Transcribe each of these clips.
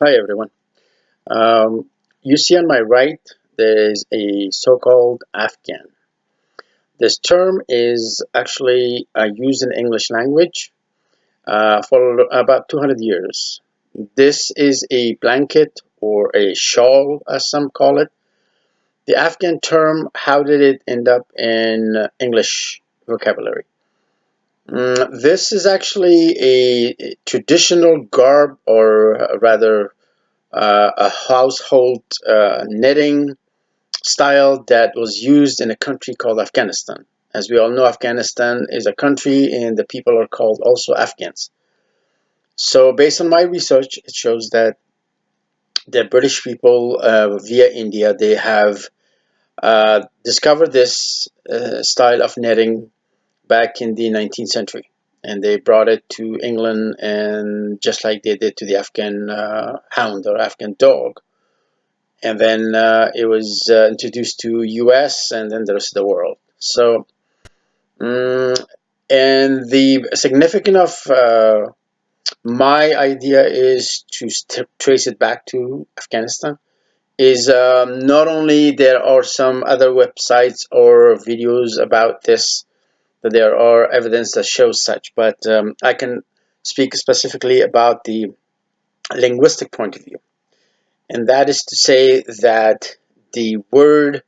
Hi everyone. You see on my right there is a so-called Afghan. This term is actually used in English language for about 200 years. This is a blanket or a shawl, as some call it. The Afghan term, how did it end up in English vocabulary? This is actually a traditional garb, or rather a household knitting style that was used in a country called Afghanistan. As we all know, Afghanistan is a country and the people are called also Afghans. So based on my research, it shows that the British people via India, they have discovered this style of knitting back in the 19th century. And they brought it to England, and just like they did to the Afghan hound or Afghan dog, and then it was introduced to US and then the rest of the world. So, and the significance of my idea is to trace it back to Afghanistan. Is not only there are some other websites or videos about this, that there are evidence that shows such, but I can speak specifically about the linguistic point of view, and that is to say that the word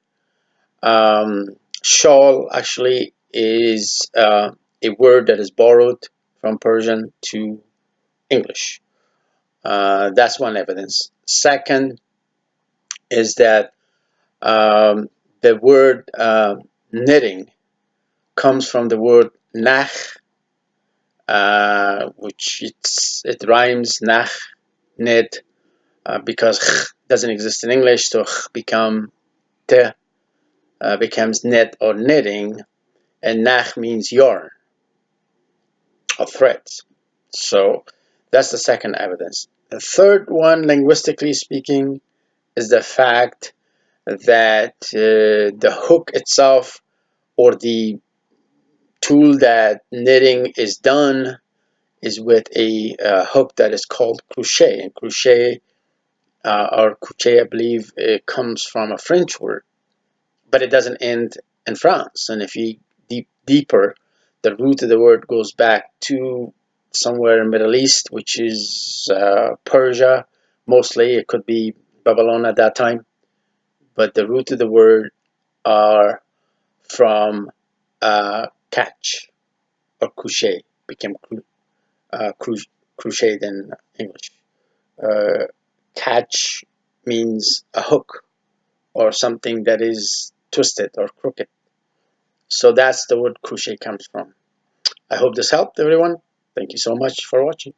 shawl actually is a word that is borrowed from Persian to English. That's one evidence. Second is that the word knitting comes from the word nach, which it rhymes nach, knit, because ch doesn't exist in English, so ch becomes knit or knitting, and nach means yarn or threads. So that's the second evidence. The third one, linguistically speaking, is the fact that the hook itself, or the tool that knitting is done, is with a hook that is called crochet. And crochet, or crochet, I believe, it comes from a French word, but it doesn't end in France. And if you deeper, the root of the word goes back to somewhere in the Middle East, which is Persia, mostly. It could be Babylon at that time, but the root of the word are from catch or crochet, became crocheted in English. Uh, Catch means a hook or something that is twisted or crooked. So that's the word crochet comes from. I hope this helped everyone. Thank you so much for watching.